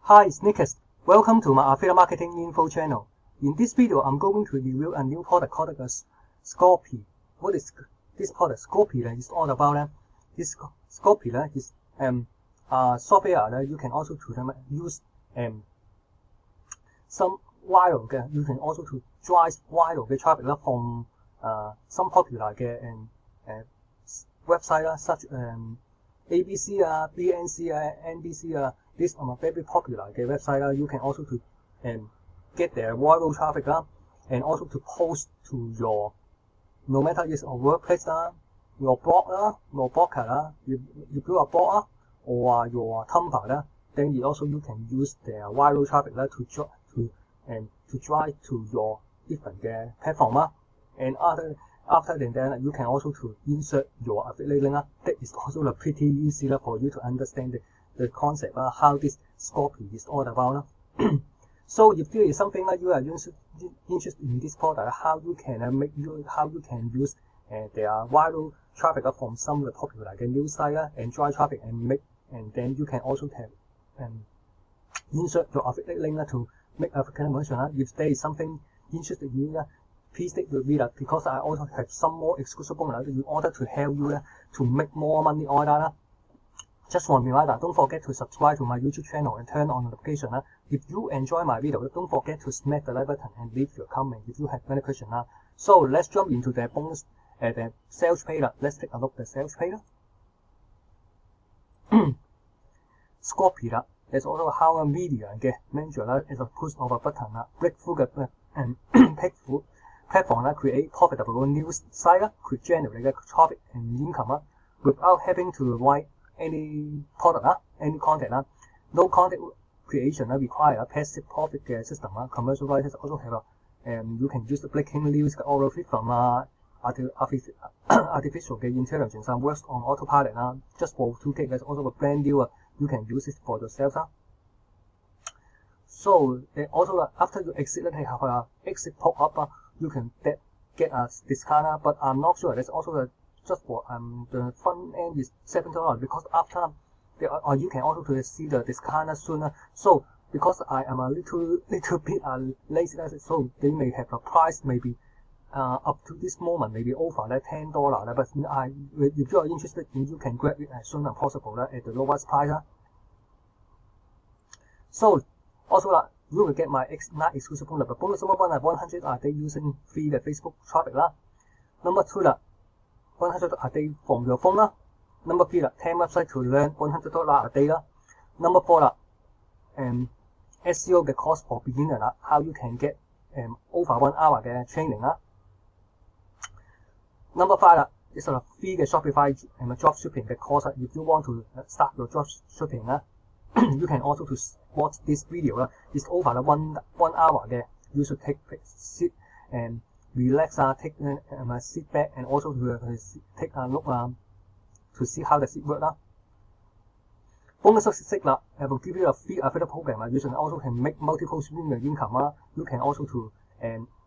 Hi, it's Nicholas. Welcome to my affiliate marketing info channel. In this video, I'm going to review a new product called Scorpy. What is this product? Scorpy is all about. This Scorpy is software you can also to use some viral you can also to drive viral traffic from some popular website such ABC BNC NBC this very popular website you can also to get their viral traffic and also to post to your no matter it's a workplace your blog your blogger you build a blog or your Tumblr then you can use their viral traffic to drive to your different platform and after that you can also to insert your affiliate link that is also pretty easy for you to understand the concept how this Scorpy is all about. So if there is something you are interested in this product, how you can use their viral traffic from some of the popular news site and drive traffic and then you can also have insert your affiliate link to make a conversion. If there is something interested in you, please stick with me because I also have some more exclusive bonus in order to help you to make more money on that. Just one reminder, don't forget to subscribe to my YouTube channel and turn on notification. If you enjoy my video, don't forget to smack the like button and leave your comment if you have any question. So let's jump into the bonus the sales page. Let's take a look at the sales page. Scorpy is also how a media manager is a push of a button breakthrough and platform create profitable news site could generate traffic and income without having to write any product any content. No content creation require a passive profit system. Commercial writers also have you can use the breaking news or from artificial intelligence works on autopilot just for 2K. That's also a brand new you can use it for yourself. So also after you exit have a exit pop up you can get a discount, but I'm not sure. That's also just for the front end is $7 because after you can also to see the discount sooner. So because I am a little bit lazy, so they may have a price maybe up to this moment maybe over $10. But if you are interested, you can grab it as soon as possible at the lowest price. So also you will get my not exclusive bonus. But bonus number 1 100 a day using free Facebook traffic. Number 2 100 a day from your phone. Number 3 10 websites to learn $100 a day. Number 4 SEO course for beginner how you can get over 1 hour training. Number 5 is a free Shopify drop shipping course. If you want to start your drop shipping, you can also to watch this video. It's over 1 hour you should sit and relax, sit back and also to take a look to see how does it work. Bonus 6 I will give you a free affiliate program. You can also make multiple streams of income. You can also to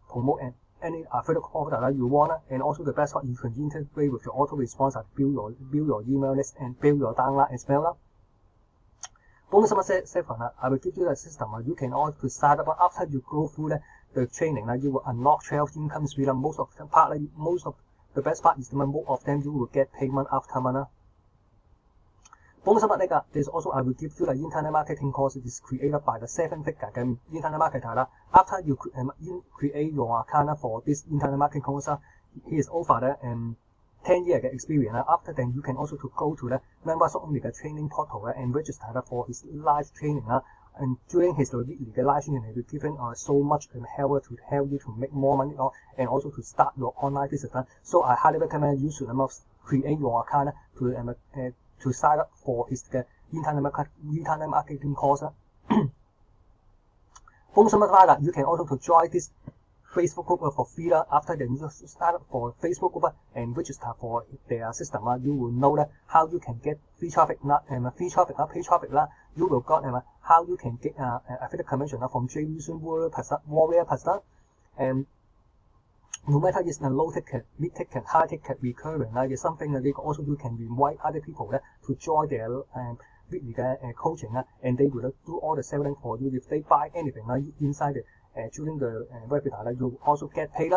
promote any affiliate product you want, and also the best part you can integrate with your autoresponder, build your email list and build your downline as well. Bonus number 7 I will give you a system you can also start up after you go through the training. You will unlock 12 income streams. Most of the best part is the most of them you will get payment after month. Bonus number 8 there's also I will give you the internet marketing course. It is created by the 7-figure internet marketer. After you create your account for this internet marketing course, he is over 10 years experience. After then you can also to go to the members only training portal and register for his live training. And during his live training, he will give so much help to help you to make more money and also to start your online business. So I highly recommend you should create your account to sign up for his internet marketing course. Bonus number 5 you can also to join this Facebook group for free. After then you start up for Facebook group and register for their system. You will know how you can get free traffic, paid traffic. You will got how you can get affiliate commission from traditional warrior person. And no matter it's a low ticket, mid ticket, high ticket, recurring, it's something that also you can invite other people to join weekly 嘅coaching and they will do all the selling for you. If they buy anything inside the during the webinar you also get paid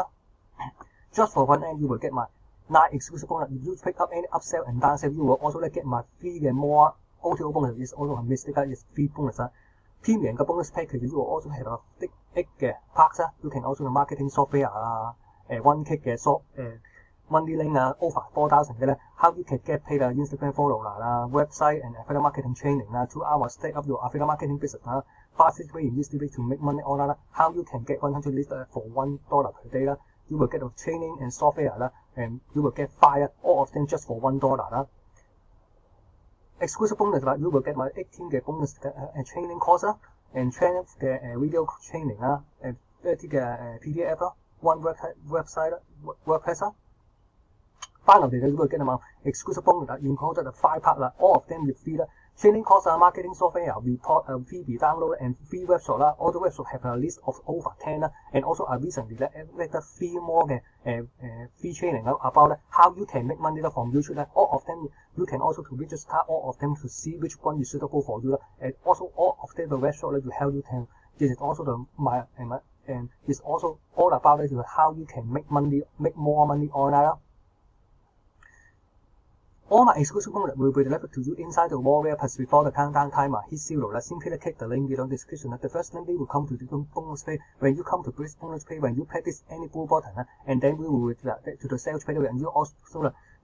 Just for fun, and you will get my 9 exclusive bonus. If you pick up any upsell and downsell, you will also get my free 嘅 more OTO bonus. Is also a mistake is free bonus Premium 嘅 bonus package, you will also have a 8嘅 parts You can also marketing software 1K 嘅monthly link over 4,000嘅how you can get paid Instagram follower website and affiliate marketing training 2 hours set up your affiliate marketing business fastest way and easy way to make money online how you can get 100 leads for $1 per day You will get a training and software and you will get 5 all of them just for $1 Exclusive bonus you will get my 18 嘅 bonus training course and 12 嘅video training 30嘅PDF 1 website WordPress Finally, you will get them exclusive bonus included 5 part all of them with free training course marketing software report freebie download and free webshop all the webshop have a list of over 10 and also I recently added 3 more free training about how you can make money from YouTube all of them you can also to register all of them to see which one is suitable for you and also all of them the webshop you how you can this is also the and it's also all about how you can make more money online All my exclusive bonus will be delivered to you inside the Warrior Plus before the countdown timer. Hit 0. Simply click the link below the description. The first link will come to the bonus page. When you come to this bonus page, when you press any blue button, and then we will to the sales page, and you also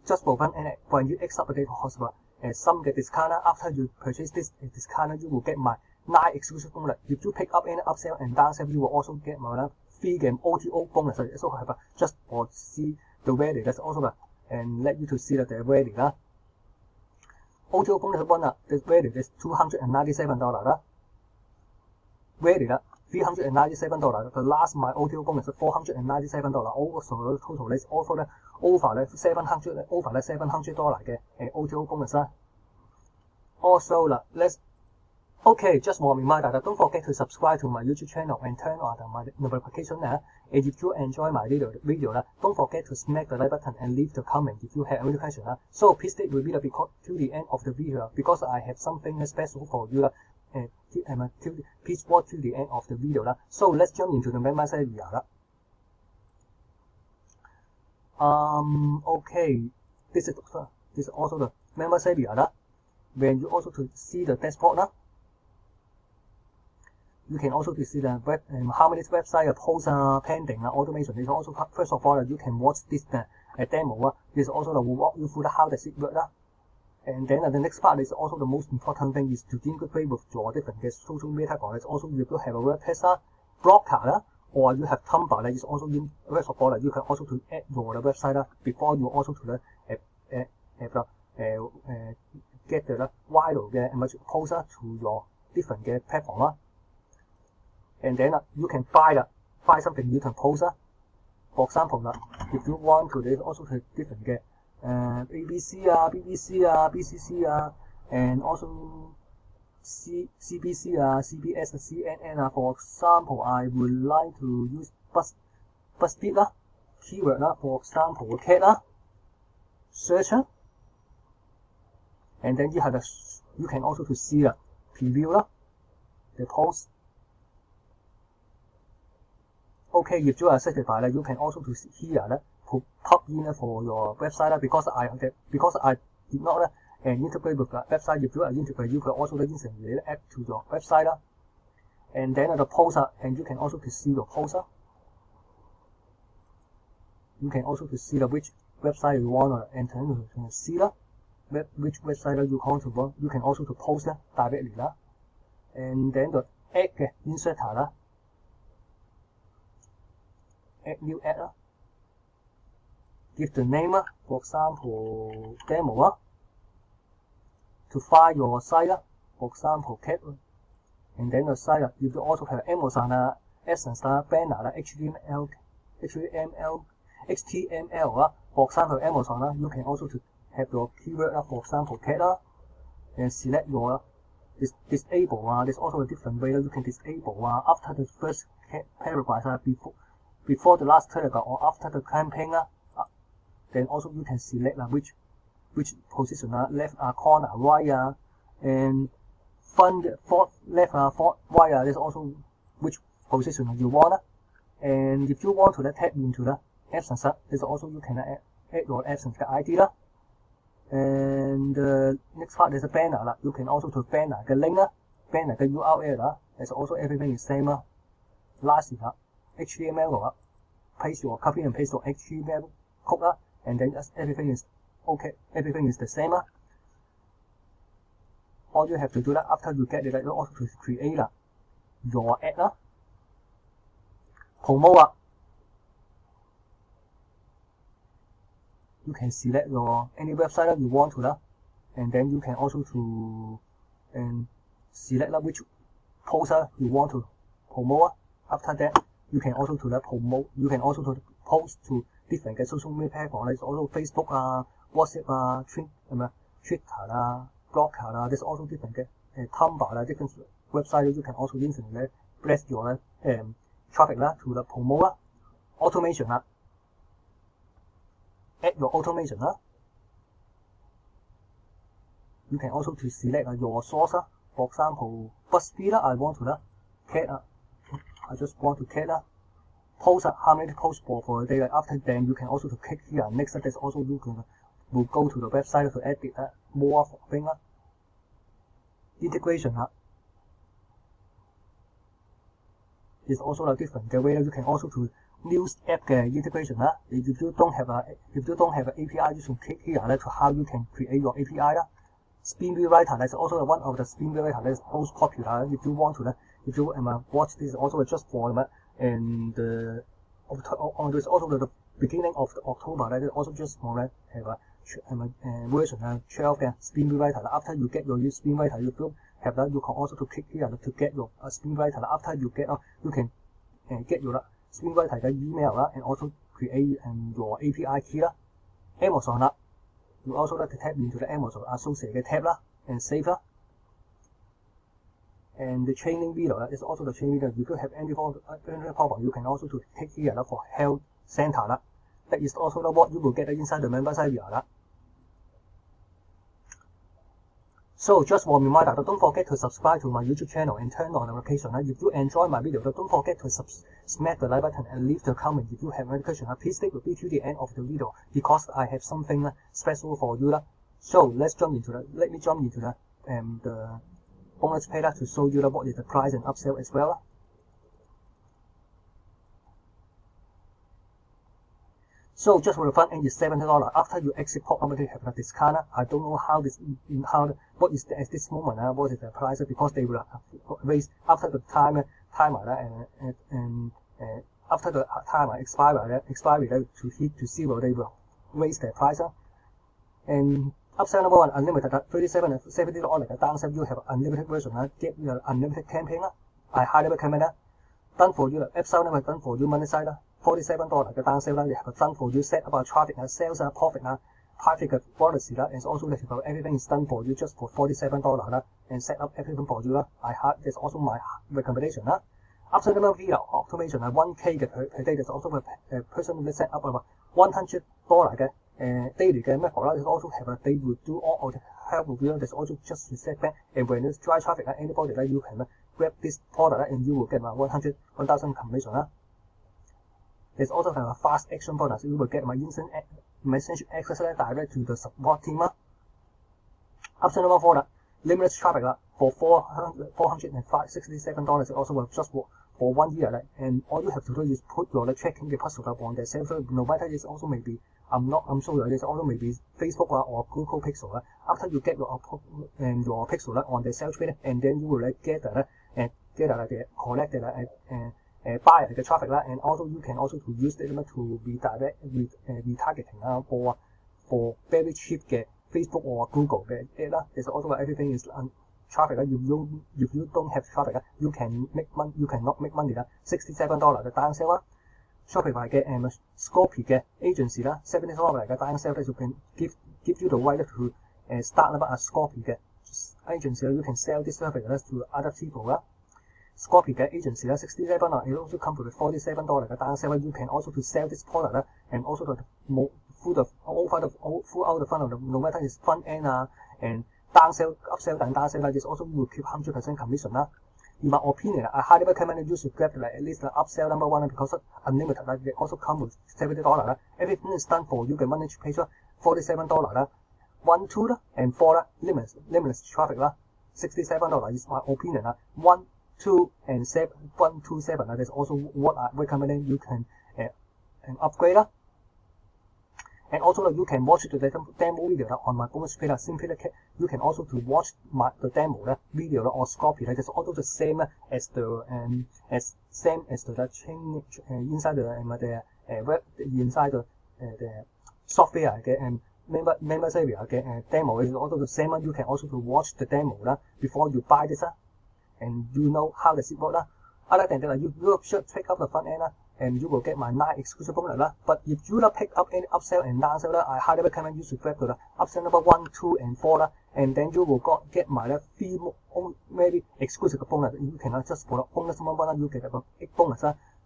just for fun, and when you accept the possible some discount after you purchase this discount, you will get my 9 exclusive bonus. If you pick up any upsell and downsell, you will also get my free game OTO bonus. So have just for see the value. That's also and let you to see that they're ready OTO bonus one the value is $297 ready $397 the last my OTO bonus is $497 also the total is also over $700 嘅OTO bonus also let's Okay, just one reminder that don't forget to subscribe to my YouTube channel and turn on my notification and if you enjoy my video don't forget to smack the like button and leave the comment if you have any question So please stay with me till the end of the video because I have something special for you please watch till the end of the video So let's jump into the membership area Okay, this is also the membership area when you also to see the dashboard You can also see the web how many website posts pending automation. This also first of all you can watch this demo. This also will walk you through how does it work And then the next part is also the most important thing is to integrate with your different social media accounts. Also if you have a WordPress blogger or you have Tumblr is also in first of all you can also to add your website before you also to get the viral image post to your different platform And then you can buy something you can post For example if you want to there's also different ABC BCC and also CBC CBS CNN For example I would like to use BuzzFeed keyword for example cat search and then you can also to see preview the post Okay, if you are satisfied, you can also to see here pop in for your website because I did not integrate with the website. If you are integrated, you can also instantly add to your website and then the post and you can also to see your post. You can also to see which website you want and then you can see which website you want to run. You can also to post directly and then the add insert add new ad give the name for example demo to find your site for example cat and then the site you will also have Amazon Essence banner HTML for example Amazon you can also to have your keyword for example cat and select your disable there's also a different way you can disable after the first paragraph before the last paragraph or after the campaign then also you can select which position left corner right And front, left, right, there's also which position you want. And if you want to tap into the absence, there's also you can add your absence ID. And the next part is a banner. You can also to banner the link, banner the URL. There's also everything is same. Lastly, HTML, paste your copy and paste your HTML code, and then everything is okay. Everything is the same. All you have to do after you get it, you also to create your ad, promote. You can select your any website you want to, and then you can also to select which poster you want to promote. After that, you can also to promote. You can also to post to different social media platforms, like also Facebook, WhatsApp, Twitter, Blogger. There's also different Tumblr, different websites. You can also instantly blast your traffic to the promote. Automation, add your automation. You can also to select your source. For example, BuzzFeed, I want to I just want to post how many posts for a day. After then, you can also to click here. Next, there's also you can will go to the website to edit more thing. Integration is also a different way. You can also to news app integration. If you don't have an API, you can click here to how you can create your API. Spin rewriter, that's also one of the spin rewriter that's most popular. If you want to, if you watch this, also just for and there's also the beginning of the October. That is also just for have a version 12 spin rewriter. After you get your spin rewriter, you will have that. You can also to click here to get your spin rewriter. After you get, you can get your spin rewriter email and also create your API key. Amazon. You also like to tap into the Amazon associated tab and save. And the training video is also the training video. If you have any problem, you can also to click here for health center. That is also what you will get inside the members area. So just one reminder, don't forget to subscribe to my YouTube channel and turn on notification. If you enjoy my video, don't forget to smack the like button and leave the comment. If you have any question, please stay with me till the end of the video because I have something special for you. So let me jump into the bonus page to show you what is the price and upsell as well. So just for the front end is $70. After you exit port, normally have a discount. I don't know what is at this moment what is the price because they will raise after the timer and after the timer expiry to hit to zero, they will raise their price. And upsell number one, unlimited $37 and $70 downsell. You have unlimited version, get your unlimited campaign. I highly recommend that. Done for you, upsell number done for you money side. $47 嘅單 sale you have done for you, set up our traffic sales profit traffic policy and also everything is done for you just for $47 and set up everything for you. I have that's also my recommendation. After the video automation 1K per day, there's also a person will set up about $100 daily method. There's also have they will do all of the help with you. There's also just to set back and when it's dry traffic anybody you can grab this product and you will get 1,000 commission. There's also a fast action bonus. You will get my instant message access direct to the support team. Option number 4, limited traffic for $467. Also will just for 1 year. And all you have to do is put your tracking deposit on the server. No matter it's also maybe I'm sorry, it's also maybe Facebook or Google Pixel. After you get your pixel on the sales page, and then you will get the collected buy the traffic and also you can also to use it to redirect retargeting for very cheap Facebook or Google ad. There's also everything is traffic. If you don't have traffic, you cannot make money. $67 嘅單 sale Shopify 嘅Scopy 嘅 agency $70 嘅單 sale you can give you the right to start a Scopy 嘅 agency. You can sell this service to other people. Scopy agency $67. It also comes with $47 嘅單 sale. You can also to sell this product and also throughout the funnel, no matter it's front end and down sell, upsell and down sell, this also will keep 100% commission. In my opinion, I highly recommend you should grab at least the upsell number 1 because unlimited, they also come with $70. Everything is done for you. The monthly page $47. 1, 2, and 4 limitless traffic $67 is my opinion. 1, 2, and 7, 1, 2, 7. That's also what I recommend you can upgrade. And also you can watch the demo video on my bonus page. Simply you can also to watch the demo video or copy. That is also the same as the chain inside the web inside the software members area demo is also the same. You can also to watch the demo before you buy this and you know how does it work. Other than that, you should pick up the front end and you will get my 9 exclusive bonus. But if you don't pick up any upsell and downsell, I highly recommend you should grab the upsell number 1, 2, and 4 and then you will get my 3 maybe exclusive bonus. You can just for the bonus number 1, you get a 8 bonus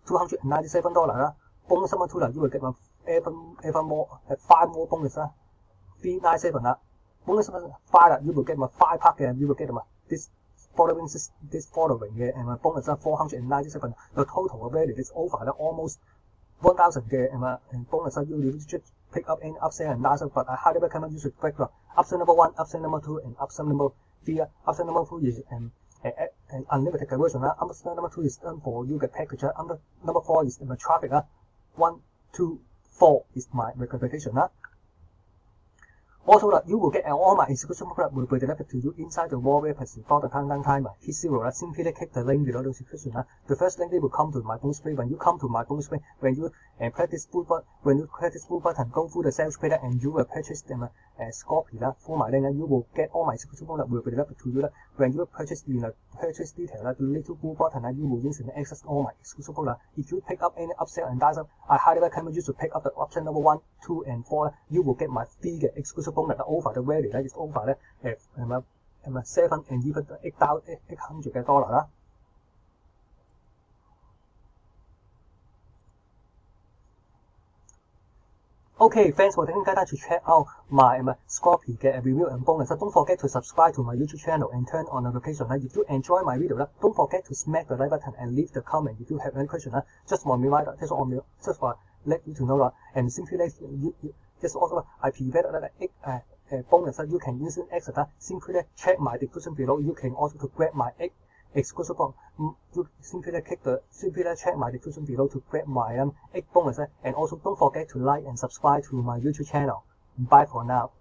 $297. Bonus number 2, you will get even more 5 more bonus $397. Bonus number 5, you will get my 5 pack and you will get this following and my bonus $497. The total value is over almost 1,000 and bonus. You should pick up any upsell and downsell, but I highly recommend you should break the upsell number 1, upsell number 2, and upsell number 3. Upsell number 2 is an unlimited version. Upsell number 2 is done for you get package. Number 4 is my traffic. 1, 2, 4 is my recommendation. Also, you will get all my exclusive product will be delivered to you inside the Warrior Pacific.com. Hit 0. Simply click the link below the description. The first link will come to my bonus page. When you come to my bonus page, when you click this blue button, go through the sales page and you will purchase them copy for my link. You will get all my exclusive product will be delivered to you. When you purchase in the purchase detail, the little blue button, you will instantly access all my exclusive product. If you pick up any upsell and downsell, I highly recommend you to pick up the option number 1, 2, and 4. You will get my free exclusive bonus over the value is over 7 and even $800. Okay, thanks for taking time to check out my Scorpio review and bonus. Don't forget to subscribe to my YouTube channel and turn on notification. If you enjoy my video, don't forget to smack the like button and leave the comment if you have any question. Just one reminder, just for let you to know and simply just also I prepared bonus you can instant access. Simply check my description below. You can also to grab my exclusive bonus. You simply check my description below to grab my 8 bonus and also don't forget to like and subscribe to my YouTube channel. Bye for now.